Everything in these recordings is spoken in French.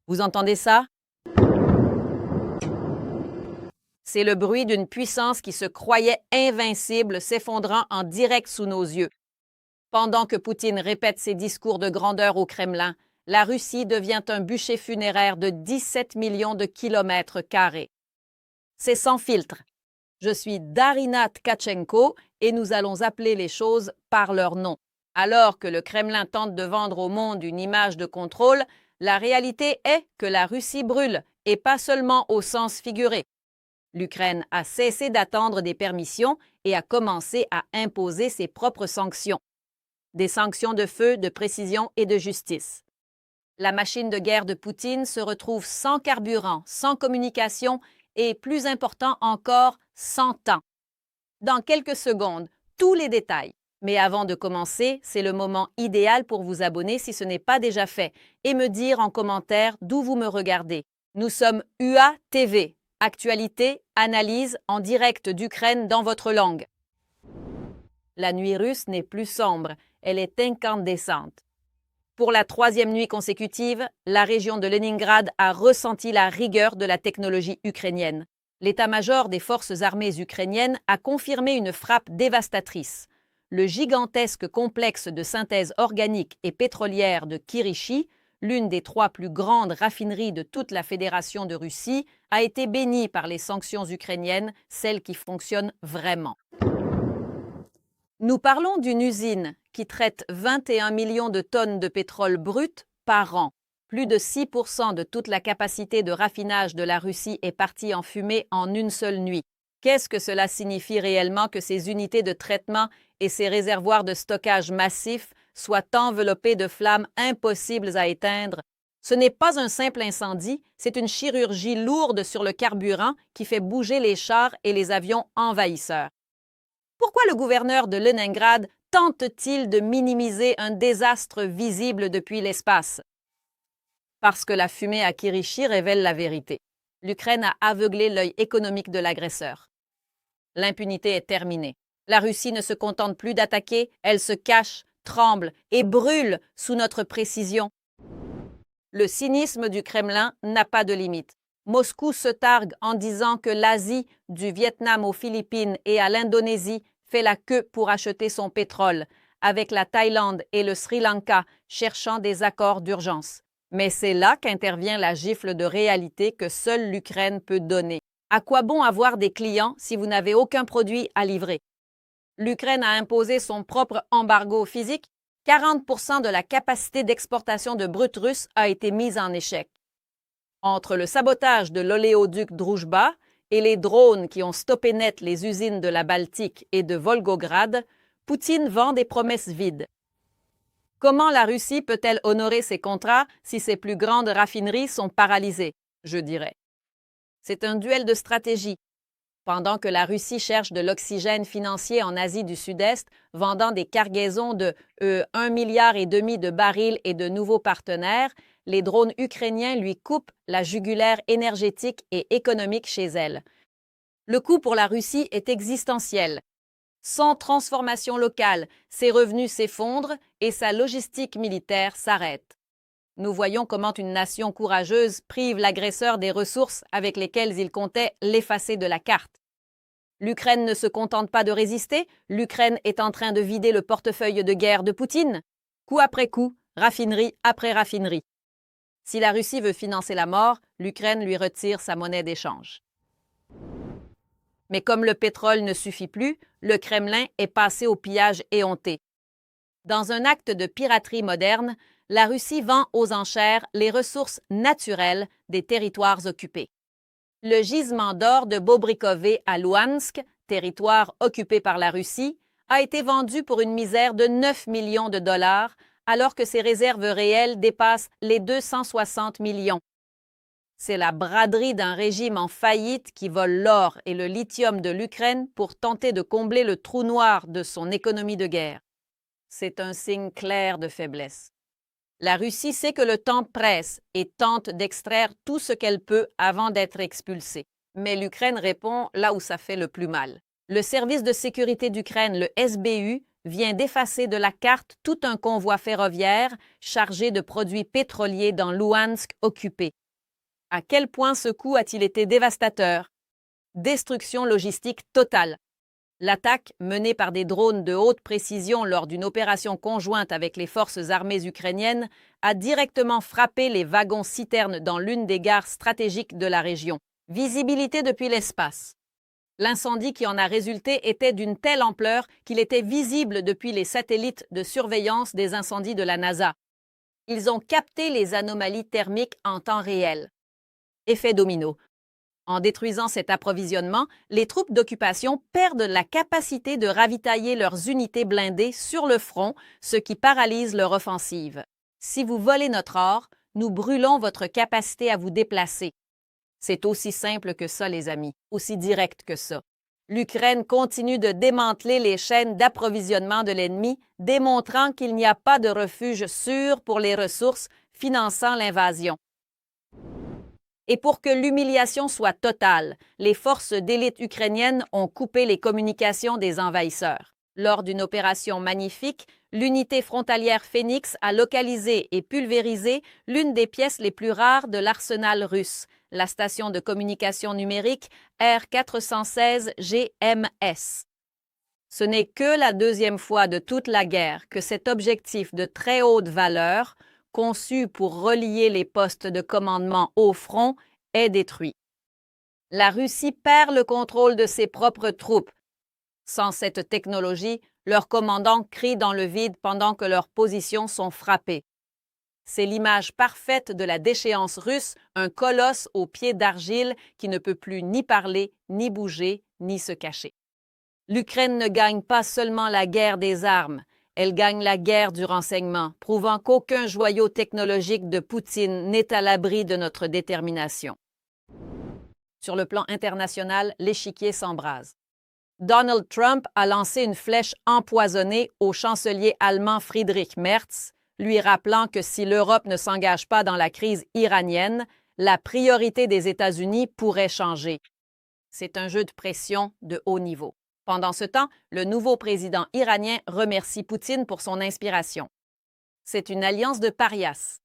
Vous entendez ça? C'est le bruit d'une puissance qui se croyait invincible s'effondrant en direct sous nos yeux. Pendant que Poutine répète ses discours de grandeur au Kremlin, la Russie devient un bûcher funéraire de 17 millions de kilomètres carrés. C'est sans filtre. Je suis Darina Tkachenko et nous allons appeler les choses par leur nom. Alors que le Kremlin tente de vendre au monde une image de contrôle, la réalité est que la Russie brûle, et pas seulement au sens figuré. L'Ukraine a cessé d'attendre des permissions et a commencé à imposer ses propres sanctions. Des sanctions de feu, de précision et de justice. La machine de guerre de Poutine se retrouve sans carburant, sans communication et, plus important encore, sans temps. Dans quelques secondes, tous les détails. Mais avant de commencer, c'est le moment idéal pour vous abonner si ce n'est pas déjà fait et me dire en commentaire d'où vous me regardez. Nous sommes UA TV, actualité, analyse en direct d'Ukraine dans votre langue. La nuit russe n'est plus sombre, elle est incandescente. Pour la 3e nuit consécutive, la région de Leningrad a ressenti la rigueur de la technologie ukrainienne. L'état-major des forces armées ukrainiennes a confirmé une frappe dévastatrice. Le gigantesque complexe de synthèse organique et pétrolière de Kirishi, l'une des 3 plus grandes raffineries de toute la Fédération de Russie, a été bénie par les sanctions ukrainiennes, celles qui fonctionnent vraiment. Nous parlons d'une usine qui traite 21 millions de tonnes de pétrole brut par an. Plus de 6% de toute la capacité de raffinage de la Russie est partie en fumée en une seule nuit. Qu'est-ce que cela signifie réellement que ces unités de traitement et ces réservoirs de stockage massifs soient enveloppés de flammes impossibles à éteindre? Ce n'est pas un simple incendie, c'est une chirurgie lourde sur le carburant qui fait bouger les chars et les avions envahisseurs. Pourquoi le gouverneur de Leningrad tente-t-il de minimiser un désastre visible depuis l'espace? Parce que la fumée à Kirishi révèle la vérité. L'Ukraine a aveuglé l'œil économique de l'agresseur. L'impunité est terminée. La Russie ne se contente plus d'attaquer, elle se cache, tremble et brûle sous notre précision. Le cynisme du Kremlin n'a pas de limite. Moscou se targue en disant que l'Asie, du Vietnam aux Philippines et à l'Indonésie, fait la queue pour acheter son pétrole, avec la Thaïlande et le Sri Lanka cherchant des accords d'urgence. Mais c'est là qu'intervient la gifle de réalité que seule l'Ukraine peut donner. À quoi bon avoir des clients si vous n'avez aucun produit à livrer? L'Ukraine a imposé son propre embargo physique. 40% de la capacité d'exportation de brut russe a été mise en échec. Entre le sabotage de l'oléoduc Droujba et les drones qui ont stoppé net les usines de la Baltique et de Volgograd, Poutine vend des promesses vides. Comment la Russie peut-elle honorer ses contrats si ses plus grandes raffineries sont paralysées, je dirais? C'est un duel de stratégie. Pendant que la Russie cherche de l'oxygène financier en Asie du Sud-Est, vendant des cargaisons de 1,5 milliard de barils et de nouveaux partenaires, les drones ukrainiens lui coupent la jugulaire énergétique et économique chez elle. Le coût pour la Russie est existentiel. Sans transformation locale, ses revenus s'effondrent et sa logistique militaire s'arrête. Nous voyons comment une nation courageuse prive l'agresseur des ressources avec lesquelles il comptait l'effacer de la carte. L'Ukraine ne se contente pas de résister, l'Ukraine est en train de vider le portefeuille de guerre de Poutine. Coup après coup, raffinerie après raffinerie. Si la Russie veut financer la mort, l'Ukraine lui retire sa monnaie d'échange. Mais comme le pétrole ne suffit plus, le Kremlin est passé au pillage éhonté. Dans un acte de piraterie moderne, la Russie vend aux enchères les ressources naturelles des territoires occupés. Le gisement d'or de Bobrikové à Louhansk, territoire occupé par la Russie, a été vendu pour une misère de 9 millions de dollars, alors que ses réserves réelles dépassent les 260 millions. C'est la braderie d'un régime en faillite qui vole l'or et le lithium de l'Ukraine pour tenter de combler le trou noir de son économie de guerre. C'est un signe clair de faiblesse. La Russie sait que le temps presse et tente d'extraire tout ce qu'elle peut avant d'être expulsée. Mais l'Ukraine répond là où ça fait le plus mal. Le service de sécurité d'Ukraine, le SBU, vient d'effacer de la carte tout un convoi ferroviaire chargé de produits pétroliers dans Louhansk occupé. À quel point ce coup a-t-il été dévastateur? Destruction logistique totale. L'attaque, menée par des drones de haute précision lors d'une opération conjointe avec les forces armées ukrainiennes, a directement frappé les wagons-citernes dans l'une des gares stratégiques de la région. Visibilité depuis l'espace. L'incendie qui en a résulté était d'une telle ampleur qu'il était visible depuis les satellites de surveillance des incendies de la NASA. Ils ont capté les anomalies thermiques en temps réel. Effet domino. En détruisant cet approvisionnement, les troupes d'occupation perdent la capacité de ravitailler leurs unités blindées sur le front, ce qui paralyse leur offensive. Si vous volez notre or, nous brûlons votre capacité à vous déplacer. C'est aussi simple que ça, les amis, aussi direct que ça. L'Ukraine continue de démanteler les chaînes d'approvisionnement de l'ennemi, démontrant qu'il n'y a pas de refuge sûr pour les ressources finançant l'invasion. Et pour que l'humiliation soit totale, les forces d'élite ukrainiennes ont coupé les communications des envahisseurs. Lors d'une opération magnifique, l'unité frontalière Phénix a localisé et pulvérisé l'une des pièces les plus rares de l'arsenal russe, la station de communication numérique R416 GMS. Ce n'est que la deuxième fois de toute la guerre que cet objectif de très haute valeur, conçu pour relier les postes de commandement au front, est détruit. La Russie perd le contrôle de ses propres troupes. Sans cette technologie, leurs commandants crient dans le vide pendant que leurs positions sont frappées. C'est l'image parfaite de la déchéance russe, un colosse aux pieds d'argile qui ne peut plus ni parler, ni bouger, ni se cacher. L'Ukraine ne gagne pas seulement la guerre des armes, elle gagne la guerre du renseignement, prouvant qu'aucun joyau technologique de Poutine n'est à l'abri de notre détermination. Sur le plan international, l'échiquier s'embrase. Donald Trump a lancé une flèche empoisonnée au chancelier allemand Friedrich Merz, lui rappelant que si l'Europe ne s'engage pas dans la crise iranienne, la priorité des États-Unis pourrait changer. C'est un jeu de pression de haut niveau. Pendant ce temps, le nouveau président iranien remercie Poutine pour son inspiration. C'est une alliance de parias.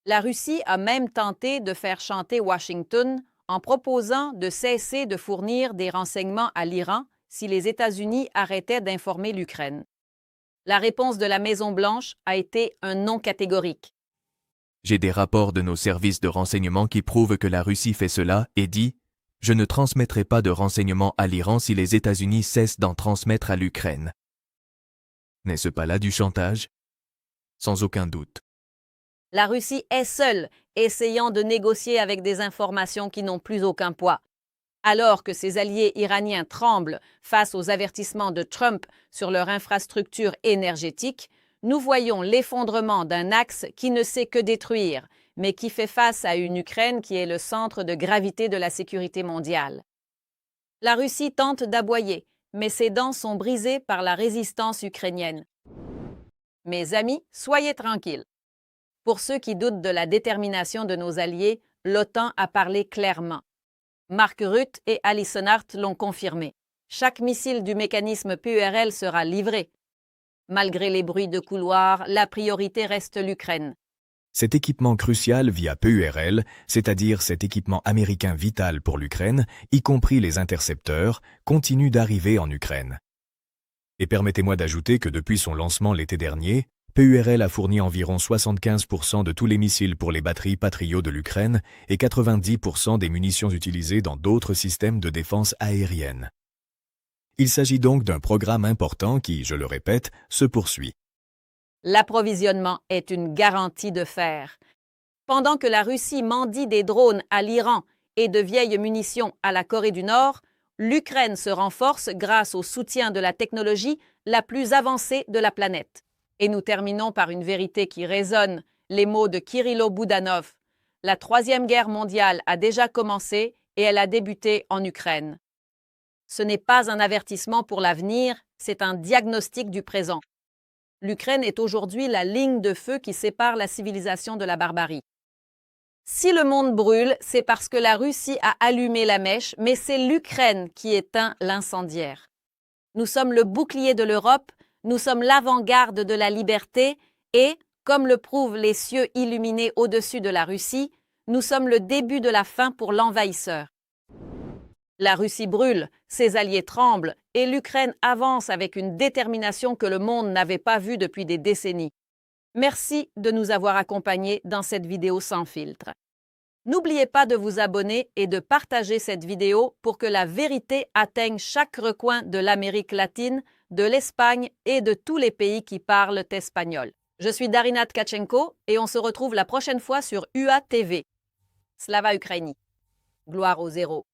La Russie a même tenté de faire chanter Washington en proposant de cesser de fournir des renseignements à l'Iran si les États-Unis arrêtaient d'informer l'Ukraine. La réponse de la Maison-Blanche a été un non catégorique. J'ai des rapports de nos services de renseignement qui prouvent que la Russie fait cela et dit « Je ne transmettrai pas de renseignements à l'Iran si les États-Unis cessent d'en transmettre à l'Ukraine. » N'est-ce pas là du chantage? Sans aucun doute. La Russie est seule, essayant de négocier avec des informations qui n'ont plus aucun poids. Alors que ses alliés iraniens tremblent face aux avertissements de Trump sur leur infrastructure énergétique, nous voyons l'effondrement d'un axe qui ne sait que détruire, mais qui fait face à une Ukraine qui est le centre de gravité de la sécurité mondiale. La Russie tente d'aboyer, mais ses dents sont brisées par la résistance ukrainienne. Mes amis, soyez tranquilles. Pour ceux qui doutent de la détermination de nos alliés, l'OTAN a parlé clairement. Mark Rutte et Alison Hart l'ont confirmé. Chaque missile du mécanisme PERL sera livré. Malgré les bruits de couloir, la priorité reste l'Ukraine. Cet équipement crucial via PERL, c'est-à-dire cet équipement américain vital pour l'Ukraine, y compris les intercepteurs, continue d'arriver en Ukraine. Et permettez-moi d'ajouter que depuis son lancement l'été dernier, PERL a fourni environ 75% de tous les missiles pour les batteries Patriot de l'Ukraine et 90% des munitions utilisées dans d'autres systèmes de défense aérienne. Il s'agit donc d'un programme important qui, je le répète, se poursuit. L'approvisionnement est une garantie de fer. Pendant que la Russie mendie des drones à l'Iran et de vieilles munitions à la Corée du Nord, l'Ukraine se renforce grâce au soutien de la technologie la plus avancée de la planète. Et nous terminons par une vérité qui résonne, les mots de Kirilo Boudanov. La Troisième Guerre mondiale a déjà commencé et elle a débuté en Ukraine. Ce n'est pas un avertissement pour l'avenir, c'est un diagnostic du présent. L'Ukraine est aujourd'hui la ligne de feu qui sépare la civilisation de la barbarie. Si le monde brûle, c'est parce que la Russie a allumé la mèche, mais c'est l'Ukraine qui éteint l'incendiaire. Nous sommes le bouclier de l'Europe, Nous sommes l'avant-garde de la liberté et, comme le prouvent les cieux illuminés au-dessus de la Russie, nous sommes le début de la fin pour l'envahisseur. La Russie brûle, ses alliés tremblent et l'Ukraine avance avec une détermination que le monde n'avait pas vue depuis des décennies. Merci de nous avoir accompagnés dans cette vidéo sans filtre. N'oubliez pas de vous abonner et de partager cette vidéo pour que la vérité atteigne chaque recoin de l'Amérique latine, de l'Espagne et de tous les pays qui parlent espagnol. Je suis Darina Tkachenko et on se retrouve la prochaine fois sur UA TV. Slava Ukraini. Gloire aux héros.